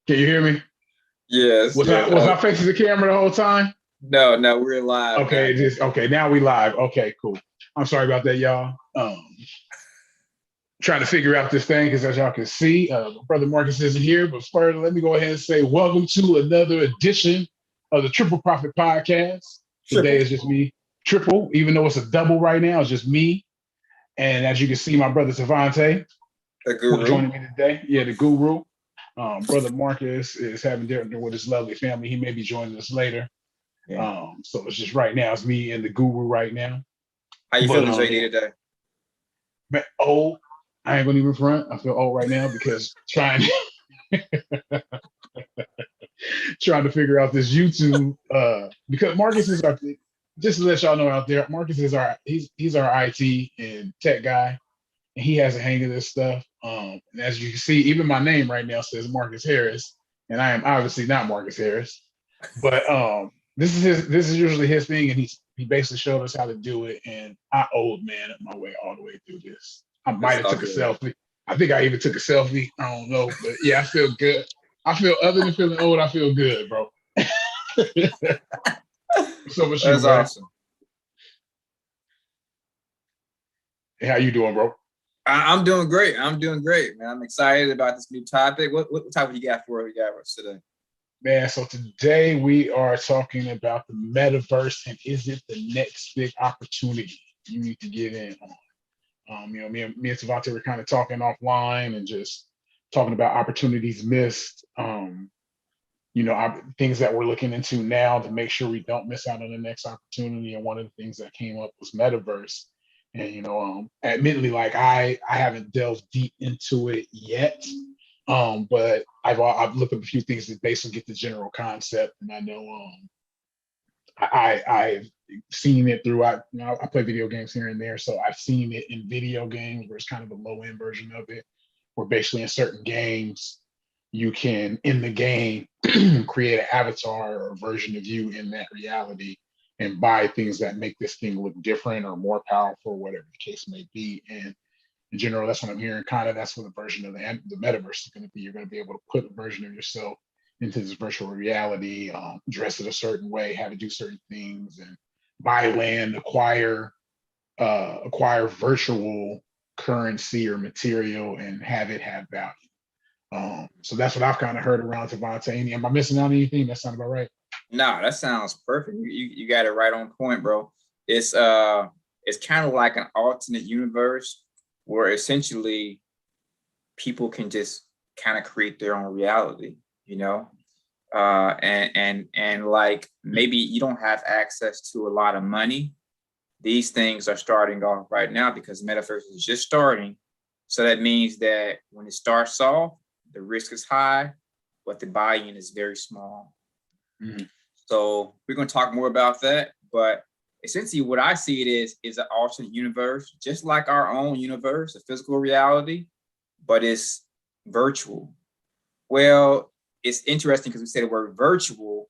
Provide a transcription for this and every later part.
Can you hear me? Yes, yes. Was I facing the camera the whole time? No, no, we're live now. Okay, just okay. Now we live. Okay, cool. I'm sorry about that, y'all. Trying to figure out this thing because as y'all can see, brother Marcus isn't here. But first, let me go ahead and say welcome to another edition of the Triple Profit Podcast. Today Triple. is just me, triple, even though it's a double right now. It's just me, and as you can see, my brother Savante The who's guru. joining me today. Yeah, the guru. Brother Marcus is having dinner with his lovely family. He may be joining us later. Yeah. So it's just right now, it's me and the guru right now. How you But feeling, JD, today? man, old, I ain't gonna even front. I feel old right now because trying trying to figure out this YouTube because Marcus is our just to let y'all know out there, Marcus is he's our IT and tech guy, and he has a hang of this stuff. And as you can see, even my name right now says Marcus Harris, and I am obviously not Marcus Harris. But this is usually his thing, and he basically showed us how to do it. And I old man up my way all the way through this. I might It's have all took a good. selfie. I think I even took a selfie. I don't know, but yeah, I feel good. I feel other than feeling old, I feel good, bro. So much you, That's man. awesome. Hey, how you doing, bro? I'm doing great. I'm doing great, man. I'm excited about this new topic. What topic you got for us today? Man, so today we are talking about the metaverse and is it the next big opportunity you need to get in on? Me and Savante were kind of talking offline and just talking about opportunities missed. Things that we're looking into now to make sure we don't miss out on the next opportunity. And one of the things that came up was metaverse. And admittedly, like I haven't delved deep into it yet, but I've looked up a few things that basically get the general concept, and I know I've seen it throughout. I play video games here and there, so I've seen it in video games where it's kind of a low end version of it, where basically in certain games you can in the game create an avatar or a version of you in that reality and buy things that make this thing look different or more powerful, whatever the case may be. And in general, that's what I'm hearing. Kind of that's what the version of the metaverse is going to be. You're going to be able to put a version of yourself into this virtual reality, dress it a certain way, have to do certain things, and buy land, acquire virtual currency or material, and have it have value. So that's what I've kind of heard around Devontae. Am I missing out on anything? That sounds about right. No, that sounds perfect. You got it right on point, bro. It's it's kind of like an alternate universe where essentially people can just kind of create their own reality, you know? And like maybe you don't have access to a lot of money. These things are starting off right now because MetaVerse is just starting. So that means that when it starts off, the risk is high, but the buy-in is very small. Mm-hmm. So we're going to talk more about that. But essentially what I see it is an alternate universe, just like our own universe, a physical reality, but it's virtual. Well, it's interesting because we say the word virtual,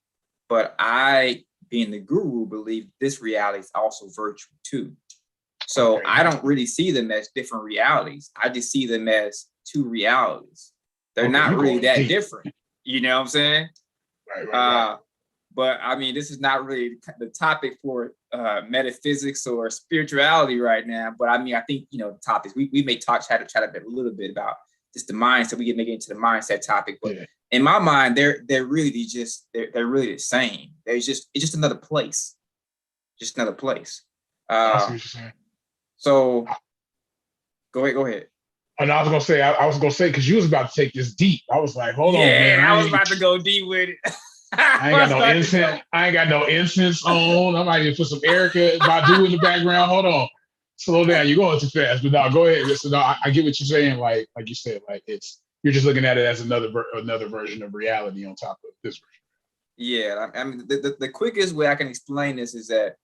but I, being the guru, believe this reality is also virtual too. So Okay. I don't really see them as different realities. I just see them as two realities. They're not really that deep. Different. You know what I'm saying? Right. But I mean, this is not really the topic for metaphysics or spirituality right now. But I mean, I think, the topics we may chat a little bit about just the mindset. We can make it into the mindset topic. But in my mind, they're really they're really the same. It's just another place. Just another place. I see what you're saying. So go ahead. And I was gonna say, because you was about to take this deep. I was like, hold on, man. I was about to go deep with it. I ain't got no incense. I ain't got no incense on. I might even put some Erica Badu in the background. Hold on. Slow down. You're going too fast. But no, go ahead. So no, I get what you're saying. Like you said, like you're just looking at it as another version of reality on top of this version. Yeah, I mean, the quickest way I can explain this is that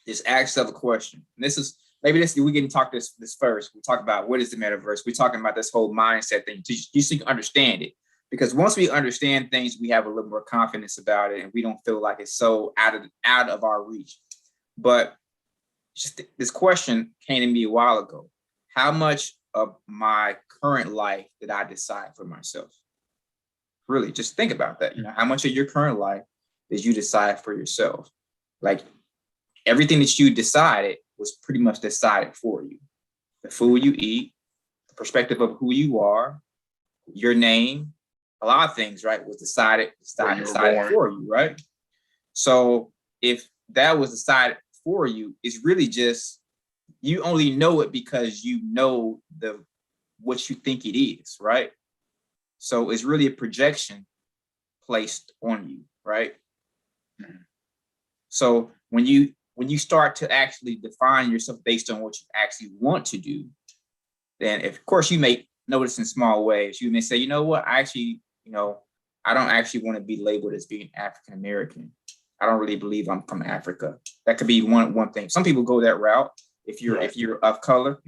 just ask yourself a question. And this is we can talk this first. We talk about what is the metaverse. We're talking about this whole mindset thing, just so you can understand it. Because once we understand things, we have a little more confidence about it, and we don't feel like it's so out of our reach. But just this question came to me a while ago. How much of my current life did I decide for myself? Really, just think about that. How much of your current life did you decide for yourself? Like everything that you decided was pretty much decided for you. The food you eat, the perspective of who you are, your name, a lot of things, right, was decided for you, right? So if that was decided for you, it's really just, you only know it because you know what you think it is, right? So it's really a projection placed on you, right? So when you start to actually define yourself based on what you actually want to do, then of course you may notice in small ways. You may say, you know what, I actually, I don't actually want to be labeled as being African American. I don't really believe I'm from Africa. That could be one thing. Some people go that route if you're of color,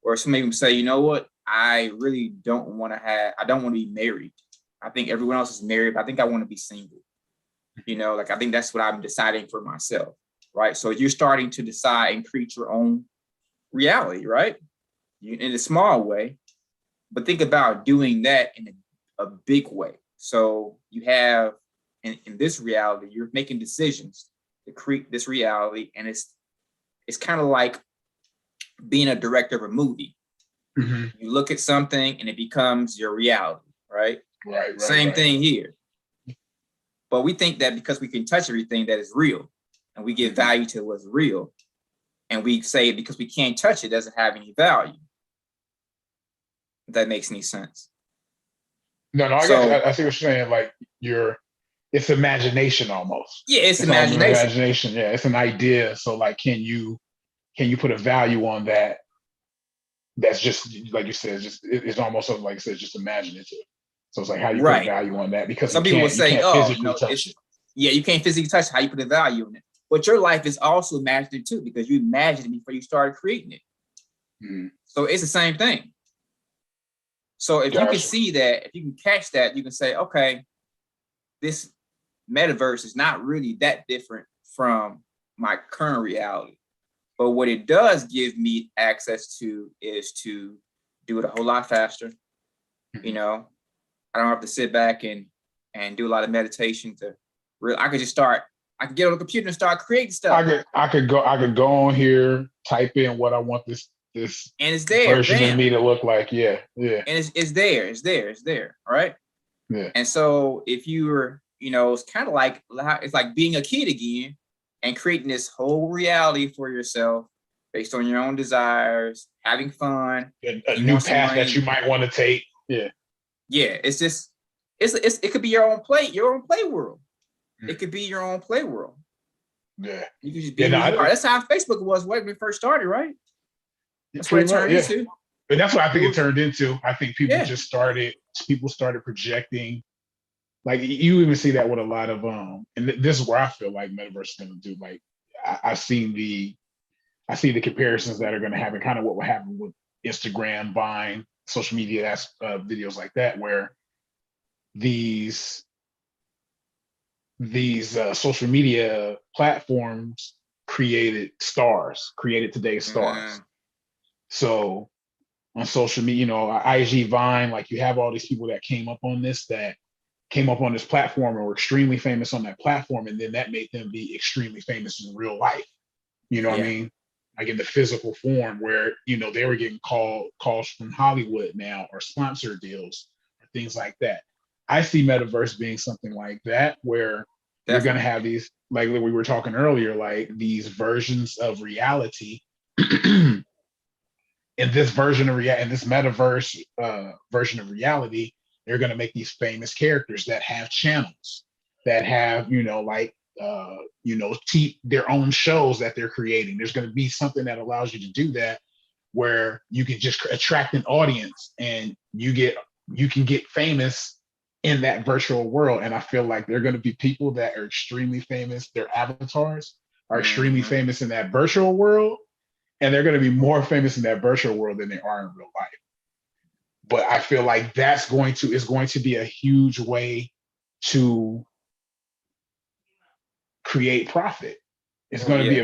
or some people say, you know what, I really don't want to be married. I think everyone else is married, but I think I want to be single. Like I think that's what I'm deciding for myself, right? So you're starting to decide and create your own reality, right? In a small way, but think about doing that in a big way. So you have in this reality, you're making decisions to create this reality, and it's kind of like being a director of a movie. Mm-hmm. You look at something and it becomes your reality, right? Right. Same thing here. But we think that because we can touch everything that is real, and we give value to what's real, and we say because we can't touch it doesn't have any value. If that makes any sense. No, I guess I see what you're saying. Like it's imagination almost. Yeah, it's imagination. Imagination. Yeah, it's an idea. So like, can you put a value on that? That's just like you said. It's almost like I said, just imaginative. So it's like how you put a value on that, because some people will say, physically touch it. Yeah, you can't physically touch it. How you put a value on it? But your life is also imaginative too, because you imagined it before you started creating it. Mm-hmm. So it's the same thing. So if you can see that, if you can catch that, you can say, okay, this metaverse is not really that different from my current reality. But what it does give me access to is to do it a whole lot faster. Mm-hmm. I don't have to sit back and do a lot of meditation I could get on the computer and start creating stuff. I could go on here, type in what I want this and it's there, version of me to look like. Yeah. And it's there. All right. Yeah. And so if you were, it's kind of like, it's like being a kid again and creating this whole reality for yourself based on your own desires, having fun. A new path that you might want to take. Yeah. Yeah. It's just, it could be your own play world. It could be your own play world. Yeah. You could just be That's how Facebook was when we first started, right? That's what it turned into. But that's what I think it turned into. I think people started projecting. Like you even see that with a lot of and this is where I feel like metaverse is going to do. Like I see the comparisons that are going to happen, kind of what will happen with Instagram, Vine, social media videos like that, where these social media platforms created today's stars. So on social media, IG, Vine, like you have all these people that came up on this platform and were extremely famous on that platform, and then that made them be extremely famous in real life. What I mean? Like in the physical form, where they were getting calls from Hollywood now, or sponsor deals, or things like that. I see metaverse being something like that, where you're going to have these, like we were talking earlier, like these versions of reality. In this metaverse version of reality, they're going to make these famous characters that have channels, that have their own shows that they're creating. There's going to be something that allows you to do that, where you can just attract an audience, and you can get famous in that virtual world. And I feel like there are going to be people that are extremely famous. Their avatars are extremely famous in that virtual world, and they're going to be more famous in that virtual world than they are in real life. But I feel like is going to be a huge way to create profit. It's going to be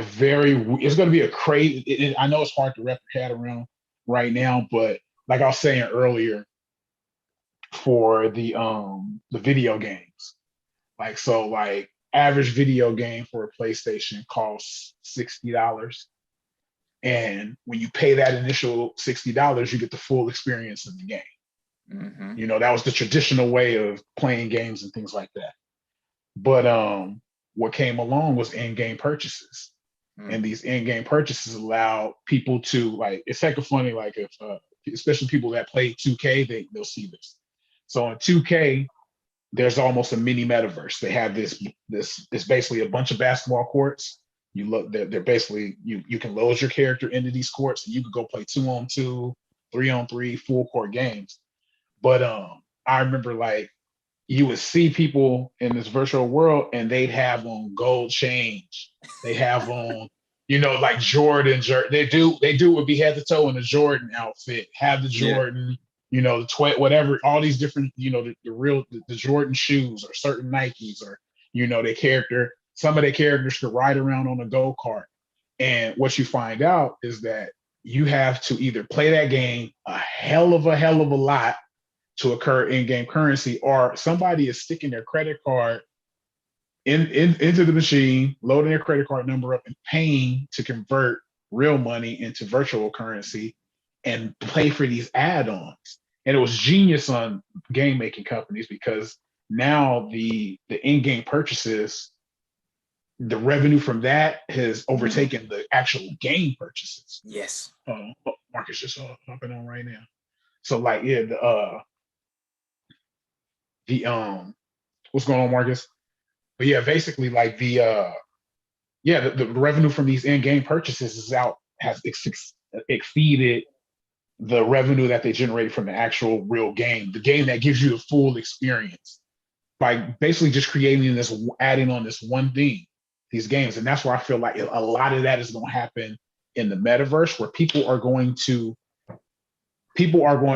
a crazy. I know it's hard to wrap your head around right now, but like I was saying earlier, for the video games. Like so, like average video game for a PlayStation costs $60. And when you pay that initial $60, you get the full experience of the game. Mm-hmm. You know, that was the traditional way of playing games and things like that. But what came along was in-game purchases. And these in-game purchases allow people to like, it's kind of funny, like if especially people that play 2K, they'll see this. So in 2K, there's almost a mini metaverse. They have this it's basically a bunch of basketball courts. You look, they're basically you can load your character into these courts and you can go play 2-on-2, 3-on-3, full court games. But I remember like you would see people in this virtual world and they'd have on gold change. They have on, you know, like Jordan. They do would be head to toe in a Jordan outfit, have the Jordan, you know, the whatever, all these different, you know, the Jordan shoes or certain Nikes or, you know, some of their characters could ride around on a go-kart. And what you find out is that you have to either play that game a hell of a lot to occur in-game currency, or somebody is sticking their credit card into the machine, loading their credit card number up and paying to convert real money into virtual currency and pay for these add-ons. And it was genius on game making companies because now the in-game purchases, the revenue from that has overtaken the actual game purchases. Yes. Marcus just hopping on right now. So like, yeah, the what's going on, Marcus? But yeah, basically like the revenue from these in-game purchases has exceeded the revenue that they generated from the actual real game, the game that gives you the full experience by basically just creating this, adding on this one thing, these games. And that's where I feel like a lot of that is going to happen in the metaverse, where people are going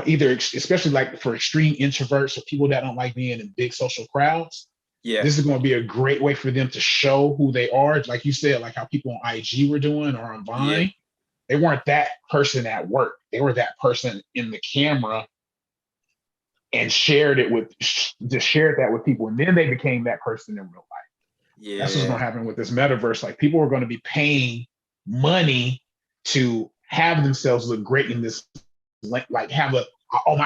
either, especially like for extreme introverts or people that don't like being in big social crowds. Yeah, this is going to be a great way for them to show who they are. Like you said, like how people on IG were doing or on Vine. Yeah. They weren't that person at work. They were that person in the camera and shared that with people. And then they became that person in real life. Yeah. That's what's going to happen with this metaverse. Like people are going to be paying money to have themselves look great in this, like have my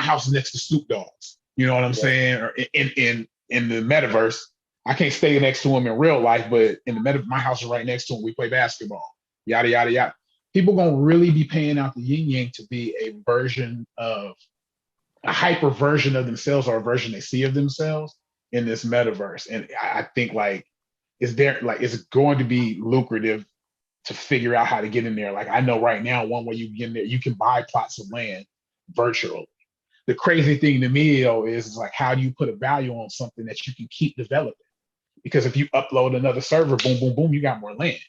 house is next to Snoop Dogg's. You know what I'm saying? Or in the metaverse, I can't stay next to him in real life, but in the my house is right next to him. We play basketball. Yada yada yada. People gonna really be paying out the yin yang to be a hyper version of themselves, or a version they see of themselves in this metaverse. And I think like it's going to be lucrative to figure out how to get in there. Like I know right now, one way you get in there, you can buy plots of land virtually. The crazy thing to me though is like, how do you put a value on something that you can keep developing? Because if you upload another server, boom, boom, boom, you got more land.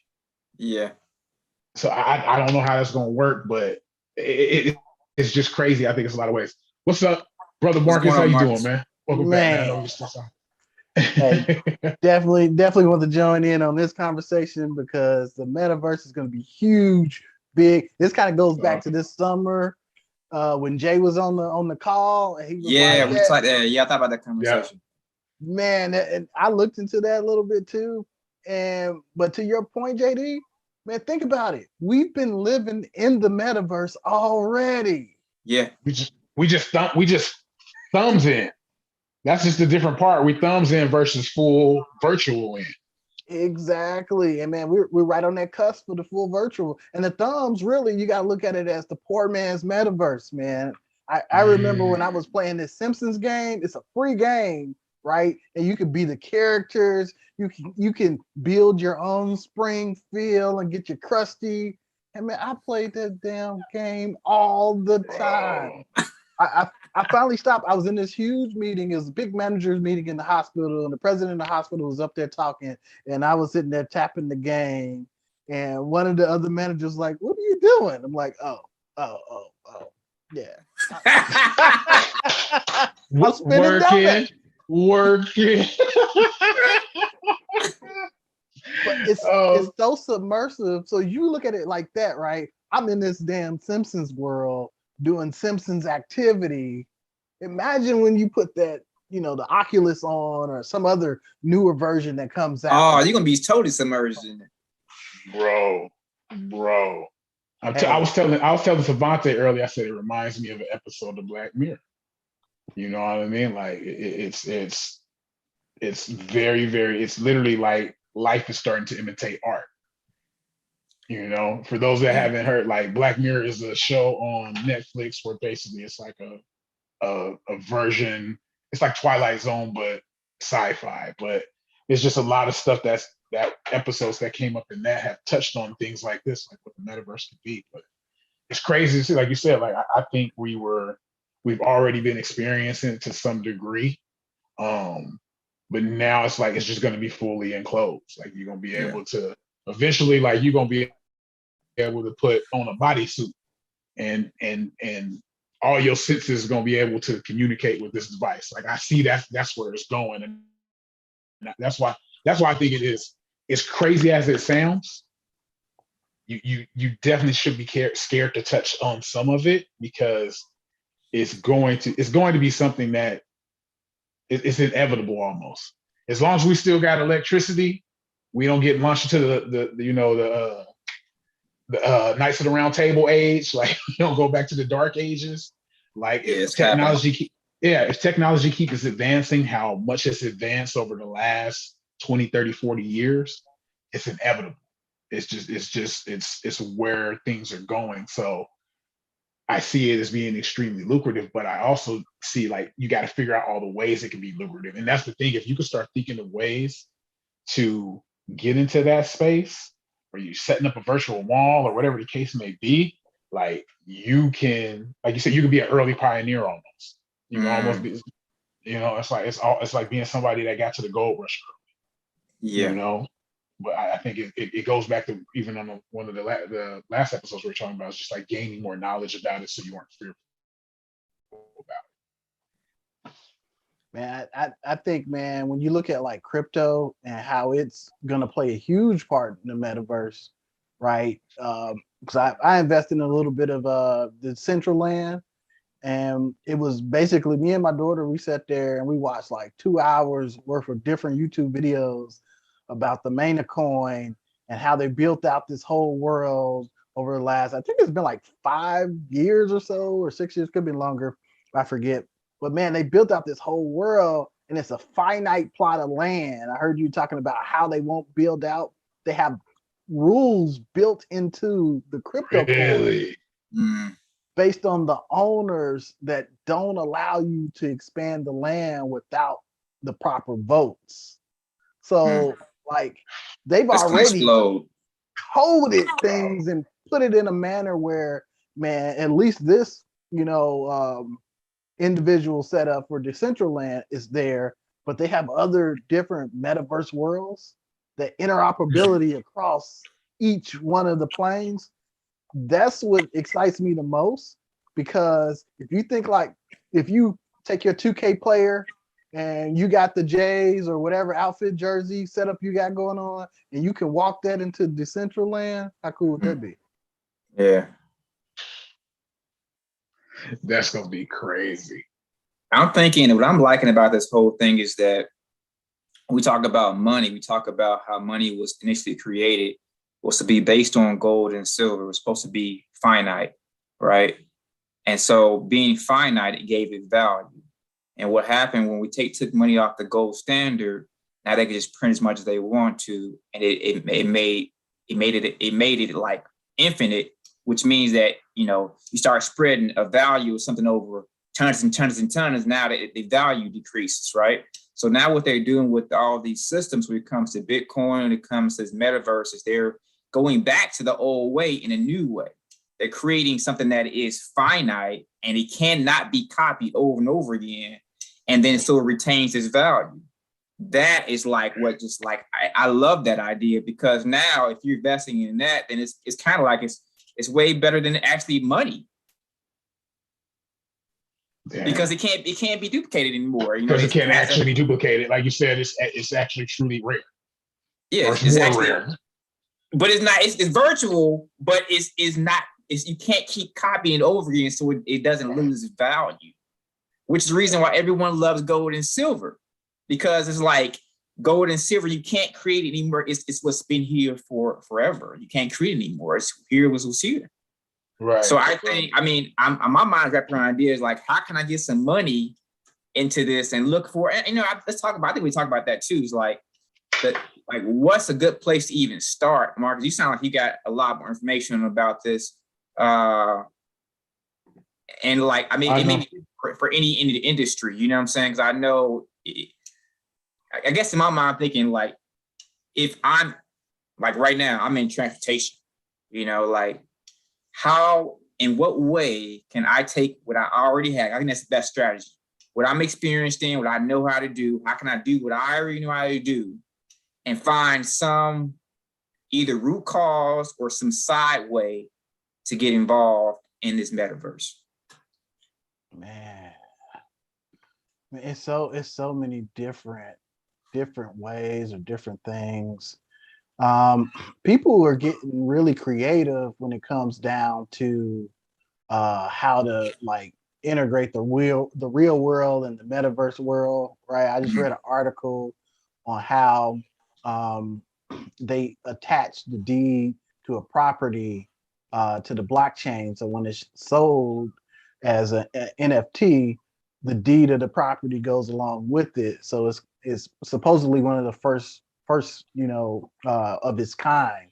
Yeah. So I don't know how that's going to work, but it's just crazy. I think it's a lot of ways. What's up, brother Marcus? How you doing, man? Welcome back, man. Hey, definitely want to join in on this conversation because the metaverse is going to be huge, big. This kind of goes back to this summer when Jay was on the call. And he was I thought about that conversation. Yeah. Man, and I looked into that a little bit too. But to your point, JD, man, think about it. We've been living in the metaverse already. Yeah, we just thumbs in. That's just the different part. We thumbs in versus full virtual in. Exactly. And man, we're right on that cusp of the full virtual. And the thumbs, really, you got to look at it as the poor man's metaverse, man. I remember when I was playing this Simpsons game. It's a free game, right? And you can be the characters. You can build your own spring feel and get your Krusty. And man, I played that damn game all the time. I finally stopped. I was in this huge meeting. It was a big managers meeting in the hospital, and the president of the hospital was up there talking, and I was sitting there tapping the game. And one of the other managers was like, "What are you doing?" I'm like, "Oh, yeah." I'm spinning donuts. Working. But it's so submersive. So you look at it like that, right? I'm in this damn Simpsons world doing Simpsons activity, Imagine when you put that, you know, the Oculus on or some other newer version that comes out. Oh, you're gonna be totally submerged in it. Bro. I Hey, was telling Savante earlier. I said it reminds me of an episode of Black Mirror. You know what I mean? Like it's very, very. It's literally like life is starting to imitate art. You know, for those that haven't heard, like Black Mirror is a show on Netflix where basically it's like a version. It's like Twilight Zone, but sci-fi. But it's just a lot of stuff that episodes that came up in that have touched on things like this, like what the metaverse could be. But it's crazy to see, like you said, like I think we've already been experiencing it to some degree. But now it's like it's just gonna be fully enclosed. Like you're gonna be able to eventually, like you're gonna be able to put on a bodysuit and all your senses are gonna be able to communicate with this device. Like I see that's where it's going, and that's why I think it is. As crazy as it sounds, you definitely should be scared to touch on some of it because it's going to be something that it's inevitable almost. As long as we still got electricity, we don't get launched into the Knights of the Round Table age. Like you don't go back to the Dark Ages. Like if technology keeps advancing, how much it's advanced over the last 20, 30, 40 years, it's inevitable. It's where things are going. So I see it as being extremely lucrative, but I also see like you got to figure out all the ways it can be lucrative. And that's the thing. If you can start thinking of ways to get into that space, or you setting up a virtual wall or whatever the case may be, like you can, like you said, you can be an early pioneer almost. You can almost be, it's like being somebody that got to the gold rush early, you know. But I think it goes back to even on one of the last episodes we were talking about. It's just like gaining more knowledge about it, so you weren't fearful about it. Man, I think, man, when you look at like crypto and how it's gonna play a huge part in the metaverse, right? Because I invested in a little bit of the Decentraland, and it was basically me and my daughter. We sat there and we watched like 2 hours worth of different YouTube videos about the Maina coin and how they built out this whole world over the last, I think it's been like 5 years or so, or 6 years, could be longer, I forget. But man, they built out this whole world and it's a finite plot of land. I heard you talking about how they won't build out. They have rules built into the crypto coin based on the owners that don't allow you to expand the land without the proper votes. So like they've already coded things and put it in a manner where, man, at least this, individual setup for Decentraland is there, but they have other different metaverse worlds, the interoperability across each one of the planes. That's what excites me the most, because if you think like, if you take your 2K player and you got the Jays or whatever outfit jersey setup you got going on, and you can walk that into Decentraland, how cool would that be? Yeah. That's gonna be crazy. I'm thinking what I'm liking about this whole thing is that we talk about money. We talk about how money was initially created, was to be based on gold and silver. It was supposed to be finite, right? And so being finite, it gave it value. And what happened when we took money off the gold standard, now they can just print as much as they want to, and it made it like infinite, which means that you start spreading a value of something over tons and tons and tons. Now the value decreases, right? So now what they're doing with all these systems, when it comes to Bitcoin, when it comes to metaverse, is they're going back to the old way in a new way. They're creating something that is finite and it cannot be copied over and over again, and then it still retains its value. That is like what just like I love that idea, because now if you're investing in that, then it's kind of like it's way better than actually money. Damn. Because it can't be duplicated anymore. Because it can't actually be duplicated. Like you said, it's actually truly rare. Yeah, it's more actually rare. But it's not. It's virtual, but it's not. You can't keep copying it over again, so it doesn't lose its value. which is the reason why everyone loves gold and silver, because it's like gold and silver, you can't create it anymore. It's what's been here for forever. You can't create it anymore. It's here was here. Right. So I think, I mean, my mind's wrapping around ideas like, how can I get some money into this and look for, and, let's talk about, I think we talked about that too. Is like, what's a good place to even start? Marcus, you sound like you got a lot more information about this. And like, I mean, it may be for any industry, you know what I'm saying? Because I know, I guess in my mind, I'm thinking like, if I'm like right now, I'm in transportation, like how, in what way can I take what I already have? I think that's the best strategy. What I'm experienced in, what I know how to do, how can I do what I already know how to do and find some either root cause or some side way to get involved in this metaverse? Man, it's so many different ways or different things. People are getting really creative when it comes down to how to like integrate the real world and the metaverse world, right? I just read an article on how they attach the deed to a property to the blockchain. So when it's sold as an NFT, the deed of the property goes along with it. So it's supposedly one of the first of its kind.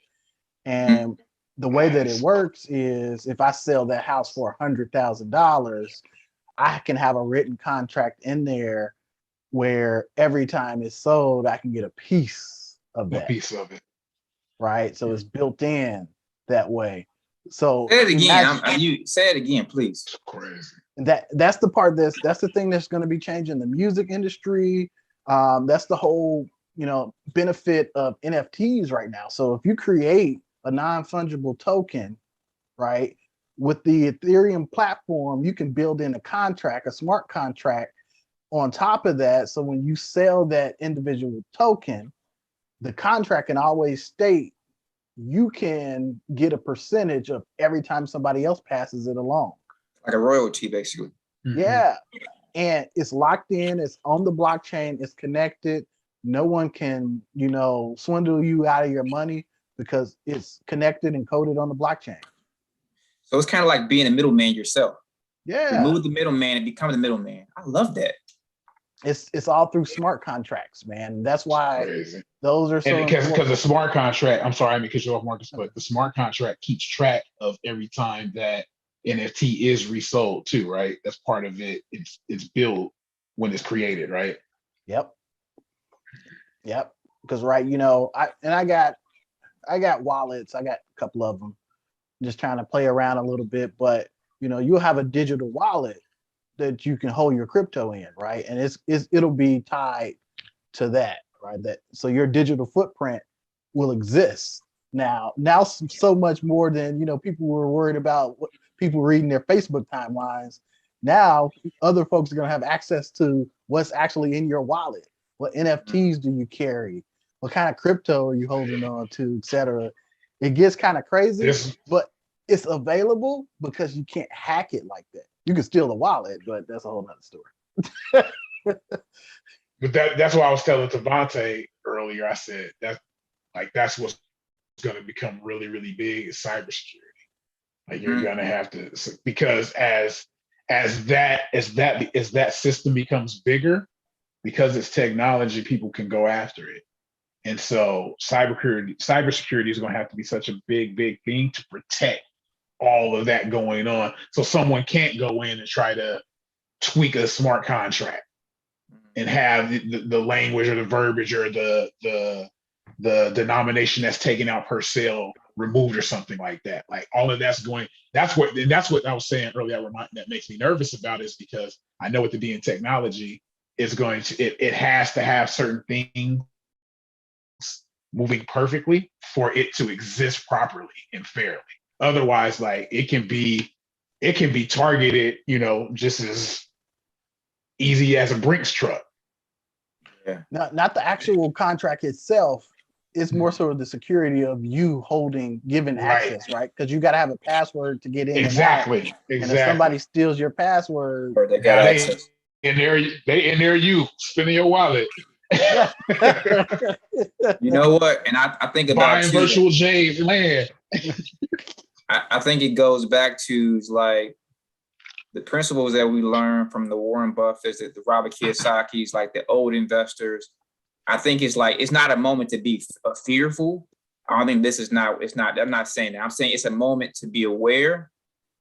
And the way that it works is if I sell that house for $100,000, I can have a written contract in there where every time it's sold, I can get a piece of that. A piece of it. Right. So it's built in that way. So say it again. Say it again, please. It's crazy. That's the part that's the thing that's going to be changing the music industry. That's the whole, benefit of NFTs right now. So if you create a non-fungible token, right, with the Ethereum platform, you can build in a smart contract on top of that. So when you sell that individual token, the contract can always state you can get a percentage of every time somebody else passes it along. Like a royalty, basically. Yeah. And it's locked in, it's on the blockchain, it's connected. No one can, swindle you out of your money because it's connected and coded on the blockchain. So it's kind of like being a middleman yourself. Yeah. Remove the middleman and become the middleman. I love that. It's all through smart contracts, man. That's why Crazy. Those are so because the smart contract, I'm sorry, I mean, because you're off, Marcus, but the smart contract keeps track of every time that NFT is resold too, right? That's part of it. It's built when it's created, right? Yep. Because I got wallets. I got a couple of them. Just trying to play around a little bit, but you'll have a digital wallet that you can hold your crypto in, right? And it'll be tied to that, right? So your digital footprint will exist now so much more than people were worried about what people reading their Facebook timelines. Now other folks are going to have access to what's actually in your wallet. What NFTs do you carry? What kind of crypto are you holding on to, et cetera? It gets kind of crazy, but it's available because you can't hack it like that. You can steal the wallet, but that's a whole nother story. But that's what I was telling Devontae earlier. I said that's what's going to become really, really big is cybersecurity. Like you're going to have to, because as that system becomes bigger, because it's technology, people can go after it. And so cybersecurity is going to have to be such a big, big thing to protect all of that going on. So someone can't go in and try to tweak a smart contract and have the language or the verbiage or the denomination that's taken out per sale removed or something like that. Like all of that's what I was saying earlier. That makes me nervous about is because I know with it being technology, it has to have certain things moving perfectly for it to exist properly and fairly. Otherwise, like it can be targeted, just as easy as a Brinks truck. Yeah. Not the actual contract itself. It's more so the security of you giving access, right? Because you got to have a password to get in. Exactly. And if somebody steals your password, or they got access. in there, they in there, you spinning your wallet, You know what? And I think about buying too. virtual James land. I think it goes back to like the principles that we learned from the Warren Buffetts, the Robert Kiyosaki's, like the old investors. I think it's like it's not a moment to be fearful. I don't think this is not. It's not. I'm not saying that. I'm saying it's a moment to be aware,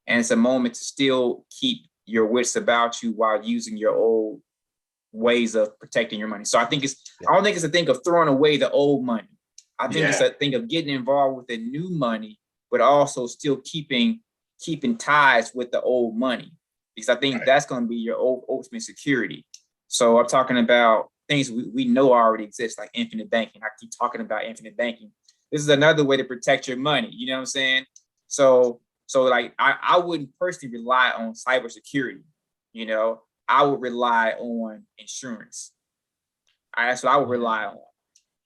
and it's a moment to still keep your wits about you while using your old ways of protecting your money. So I think I don't think it's a thing of throwing away the old money. I think it's a thing of getting involved with the new money, but also still keeping ties with the old money, because I think that's going to be your ultimate security. So I'm talking about things we know already exist, like infinite banking. I keep talking about infinite banking. This is another way to protect your money. You know what I'm saying? So like I wouldn't personally rely on cybersecurity. You know, I would rely on insurance. That's what I would rely on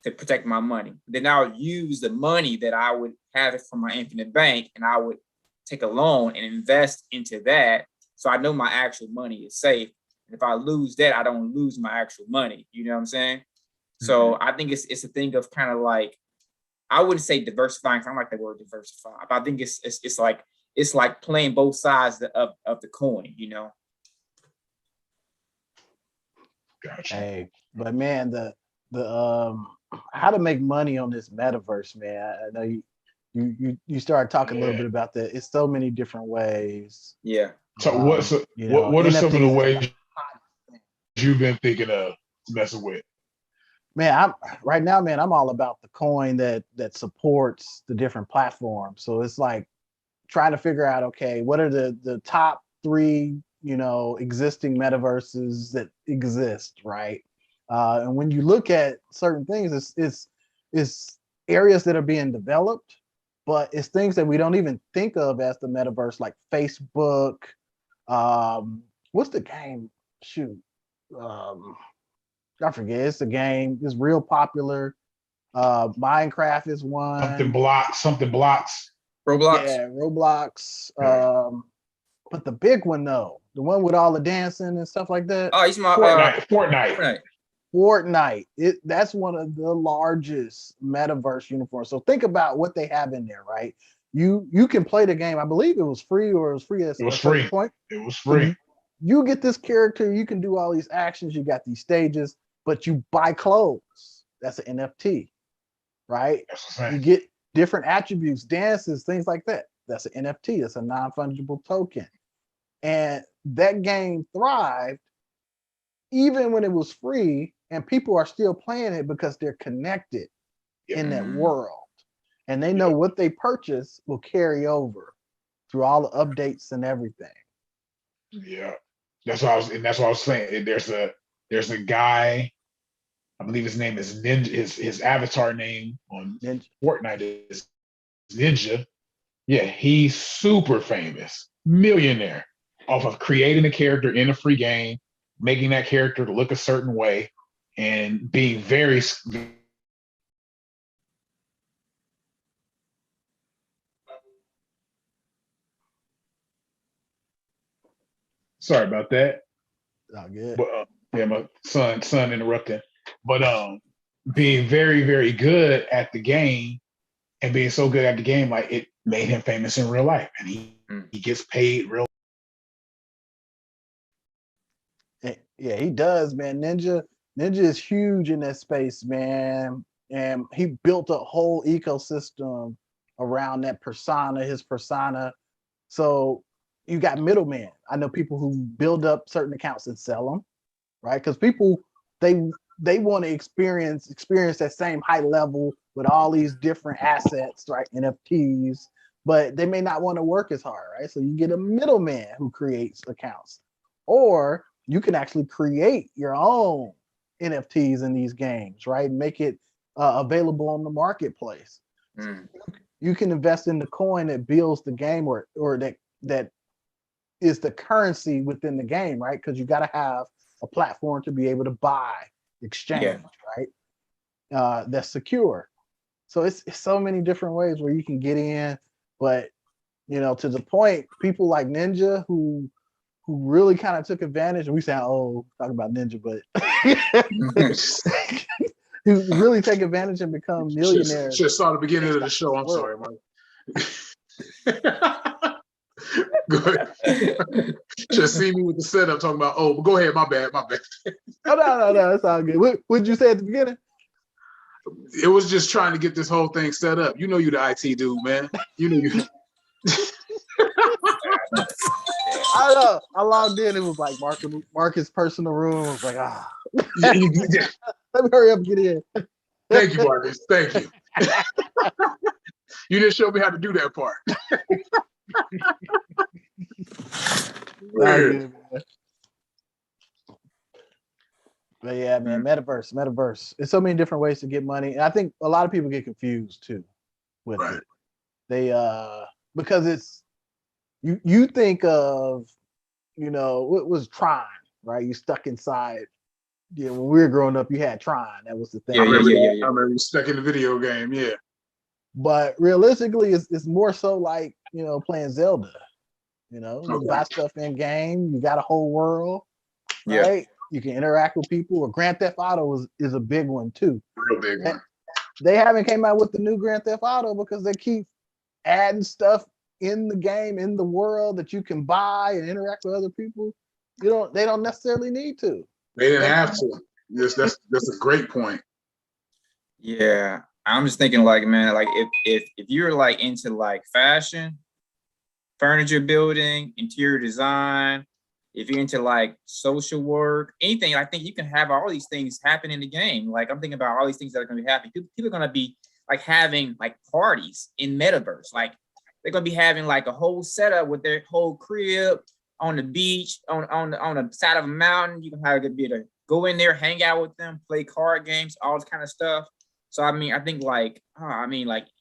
to protect my money. Then I would use the money that I would have it from my infinite bank, and I would take a loan and invest into that, so I know my actual money is safe. And if I lose that, I don't lose my actual money. You know what I'm saying? So I think it's a thing of kind of like, I wouldn't say diversifying, 'cause I don't like the word diversify, but I think it's like playing both sides of the coin, you know. Gotcha. Hey, but man, the how to make money on this metaverse, man. I know you started talking a little bit about that. It's so many different ways. Yeah. So what are some of the NFTs ways you've been thinking of messing with? Man, I'm right now, man, I'm all about the coin that supports the different platforms. So it's like trying to figure out, okay, what are the top 3, existing metaverses that exist, right? And when you look at certain things, it's areas that are being developed, but it's things that we don't even think of as the metaverse, like Facebook. What's the game? Shoot. I forget. It's a game. It's real popular. Minecraft is one. Something blocks. Roblox. Yeah, Roblox. But the big one though, the one with all the dancing and stuff like that. Oh, he's my Fortnite. That's one of the largest metaverse uniforms. So think about what they have in there, right? You can play the game. I believe it was free, or it was free at a certain point. It was free. You get this character, you can do all these actions, you got these stages, but you buy clothes. That's an NFT, right? You get different attributes, dances, things like that. That's an NFT. That's a non-fungible token. And that game thrived even when it was free, and people are still playing it because they're connected in that world. And they know what they purchase will carry over through all the updates and everything. Yeah. That's what I was saying. There's a guy, I believe his name is Ninja. His avatar name on Fortnite is Ninja. Yeah, he's super famous, millionaire, off of creating a character in a free game, making that character look a certain way, and being very. Sorry about that. Oh, good. But yeah, my son interrupting. But being very, very good at the game, and being so good at the game, like it made him famous in real life, and he gets paid real. Yeah, he does, man. Ninja is huge in that space, man. And he built a whole ecosystem around that persona, his persona. So you got middlemen. I know people who build up certain accounts and sell them, right? Because people they want to experience that same high level with all these different assets, right? NFTs, but they may not want to work as hard, right? So you get a middleman who creates accounts, or you can actually create your own NFTs in these games, right? Make it available on the marketplace. You can invest in the coin that builds the game, or that is the currency within the game, right? Because you got to have a platform to be able to buy, exchange, right? That's secure. So it's so many different ways where you can get in, but to the point, people like Ninja who who really kind of took advantage, and we sound old talking about Ninja, but who really take advantage and become millionaires. Just saw the beginning of the show. I'm sorry, Mike. Good. Just see me with the setup talking about, oh, but go ahead, my bad. Oh, no, it's all good. What did you say at the beginning? It was just trying to get this whole thing set up. You know you the IT dude, man. You know you. I know. I logged in. It was like Marcus' personal room. I was like, let me hurry up and get in. Thank you, Marcus. Thank you. You didn't show me how to do that part. Good, but yeah, man, metaverse. There's so many different ways to get money, and I think a lot of people get confused too with it. They because it's you think of, you know, what was Tron, right? You stuck inside. Yeah, when we were growing up, you had Tron. That was the thing. Yeah. I remember you stuck in the video game. Yeah. But realistically, it's more so like, you know, playing Zelda. You know, you buy stuff in game. You got a whole world, right? You can interact with people. Or Grand Theft Auto is a big one too. Real big one. They haven't came out with the new Grand Theft Auto because they keep adding stuff in the game, in the world that you can buy and interact with other people. They don't necessarily need to. They didn't have to. Yes, that's a great point. Yeah. I'm just thinking like, man, like if you're like into like fashion, furniture building, interior design, if you're into like social work, anything, I think you can have all these things happen in the game. Like I'm thinking about all these things that are gonna be happening. People are gonna be like having like parties in MetaVerse. Like they're gonna be having like a whole setup with their whole crib on the beach, on the side of a mountain. You can have a bit of go in there, hang out with them, play card games, all this kind of stuff. So I mean, I think like,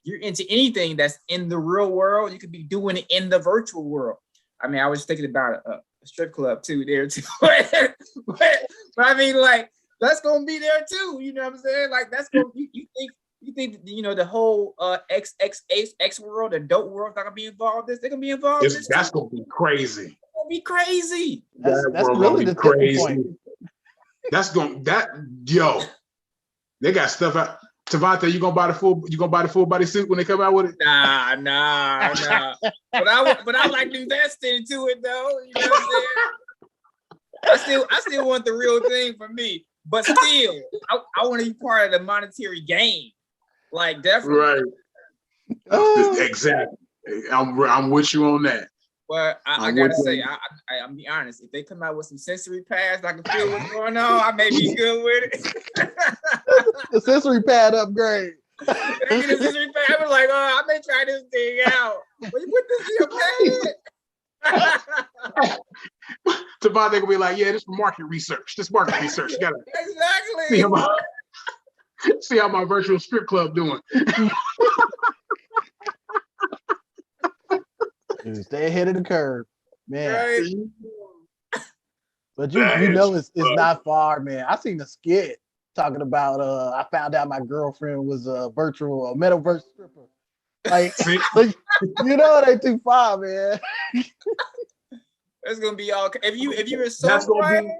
you're into anything that's in the real world, you could be doing it in the virtual world. I mean, I was thinking about a strip club too there too, but I mean, like that's gonna be there too. You know what I'm saying? Like that's gonna you think you know the whole X world, the dope world, not gonna be involved in this? They're gonna be involved. That's gonna be crazy. It's gonna be crazy. That's really the crazy point. They got stuff out. Tavante, you gonna buy the full body suit when they come out with it? Nah. But I like to invest into it though. You know what I'm saying? I still want the real thing for me, but still, I want to be part of the monetary game. Like definitely. Right. Exactly. I'm with you on that. But I gotta say, I'm be honest. If they come out with some sensory pads, I can feel what's going on. I may be good with it. The sensory pad upgrade. The sensory pad, I was like, I may try this thing out. But you put this in your pad. Tavante gonna be like, yeah, this is market research. You gotta exactly see how my virtual strip club doing. Dude, stay ahead of the curve, man. Right. But you know it's not far, man. I seen a skit talking about I found out my girlfriend was a metaverse stripper. Like you know it ain't too far, man. It's gonna be all if you're a songwriter,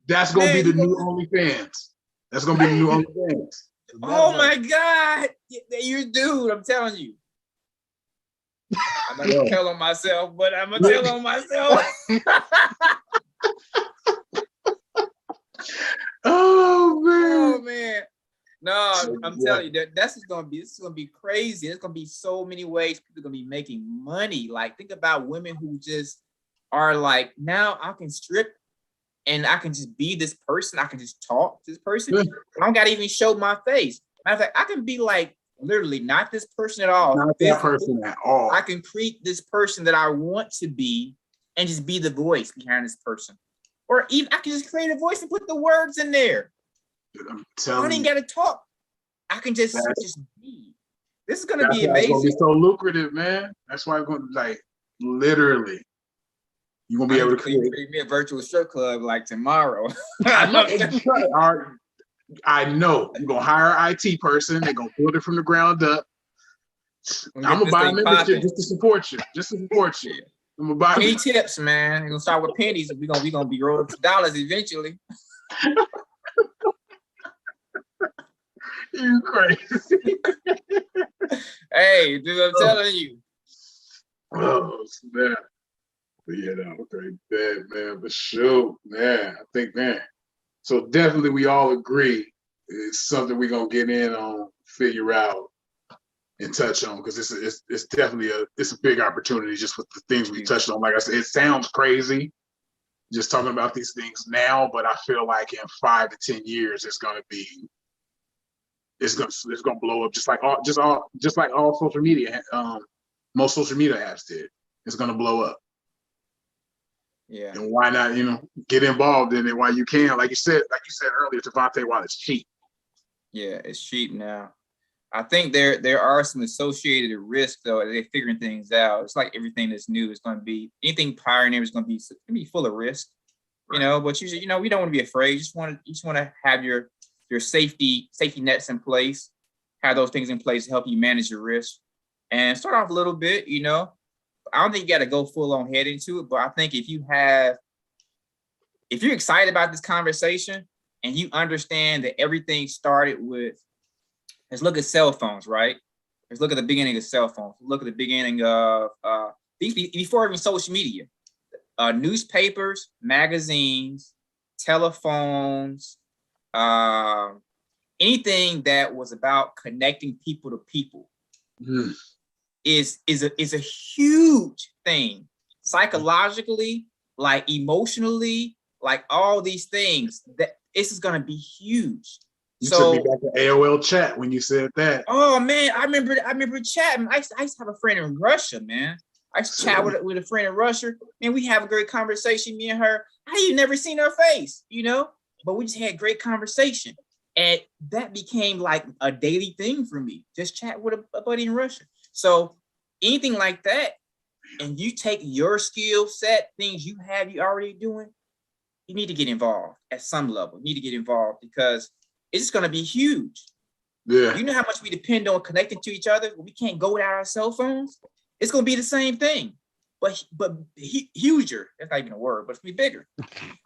that's gonna be the new OnlyFans. That's gonna be the new OnlyFans. Oh my God, you dude! I'm telling you. I'm not gonna tell on myself, but I'm gonna tell on myself. Oh man. No, I'm telling you this is gonna be crazy. There's gonna be so many ways people are gonna be making money. Like think about women who just are like, now I can strip and I can just be this person. I can just talk to this person. I don't gotta even show my face. Matter of fact, I can be like literally not this person at all. Not that person at all. I can create this person that I want to be and just be the voice behind this person. Or even I can just create a voice and put the words in there. Dude, I'm I telling don't even gotta talk. I can just be. This is gonna be amazing. amazing. It's gonna be so lucrative, man. That's why I'm going to like literally. You're gonna be able to create me a virtual strip club like tomorrow. I know you're gonna hire an IT person. They're gonna build it from the ground up. I'm gonna buy a membership just to support you. I'm gonna buy Penny tips, man. We're gonna start with pennies. We're gonna be rolling to dollars eventually. You crazy. Hey, dude, I'm telling you. Oh, snap. But yeah, no, okay, bad, man. But shoot, man, I think, man. So definitely we all agree it's something we're gonna get in on, figure out, and touch on, because it's definitely a big opportunity just with the things we touched on. Like I said, it sounds crazy just talking about these things now, but I feel like in 5 to 10 years it's gonna blow up just like all social media, most social media apps did. It's gonna blow up. Yeah. And why not, get involved in it while you can, like you said earlier, Devontae, while it's cheap. Yeah, it's cheap now. I think there are some associated risks though. They're figuring things out. It's like everything that's new is going to be, anything pioneer is going to be full of risk, right. But usually, we don't want to be afraid. You just want to have your safety nets in place, have those things in place to help you manage your risk, and start off a little bit. I don't think you got to go full on head into it, but I think if you're excited about this conversation and you understand that everything started with, let's look at cell phones, right? Let's look at the beginning of cell phones. Look at the beginning of before even social media, newspapers, magazines, telephones, anything that was about connecting people to people is a huge thing, psychologically, like emotionally, like all these things. That this is gonna be huge. You took me back to AOL chat when you said that. Oh man, I remember chatting. I used to have a friend in Russia, man. I used to chat with a friend in Russia, and we have a great conversation. Me and her, I ain't never seen her face, but we just had great conversation, and that became like a daily thing for me. Just chat with a buddy in Russia. So anything like that, and you take your skill set, things you already doing, you need to get involved at some level. You need to get involved because it's just going to be huge. Yeah. You know how much we depend on connecting to each other? We can't go without our cell phones. It's going to be the same thing, but huger. That's not even a word, but it's going to be bigger.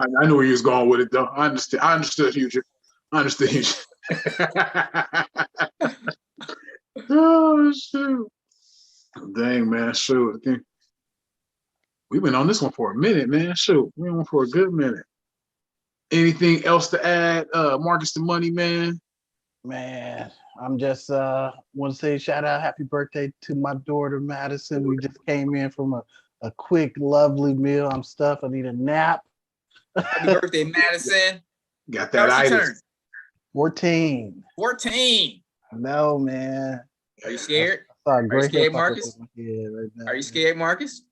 I knew where you was going with it, though. I understood huger. I understood huger. Oh, shoot. Dang, man. Shoot. We've been on this one for a minute, man. Shoot. We've been on for a good minute. Anything else to add, Marcus the Money Man? Man, I'm just want to say shout out, happy birthday to my daughter Madison. We just came in from a quick, lovely meal. I'm stuffed. I need a nap. Happy birthday, Madison. Got that itis. 14. 14. No, man. Are you scared? Are you scared, Marcus? Are you scared, Marcus?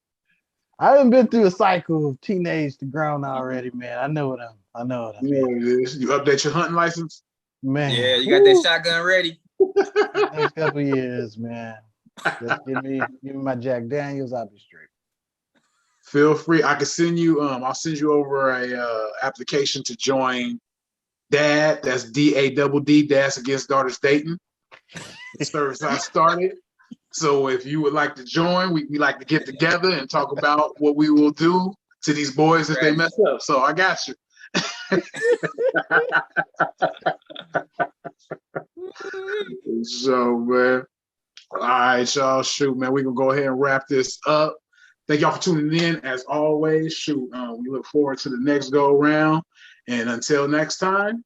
I haven't been through a cycle of teenage to grown already, man. I know what I mean. You update your hunting license? Man. Yeah, you got that shotgun ready. Next couple years, man. Just give me my Jack Daniels, I'll be straight. Feel free. I can send you, I'll send you over a application to join DAD. That's DADD, Dads Against Daughters Dating. The service I started. So if you would like to join, we like to get together and talk about what we will do to these boys if they mess up. So I got you. So, man. All right, y'all. Shoot, man. We're going to go ahead and wrap this up. Thank y'all for tuning in. As always, shoot, we look forward to the next go around. And until next time,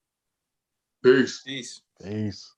peace. Peace. Peace.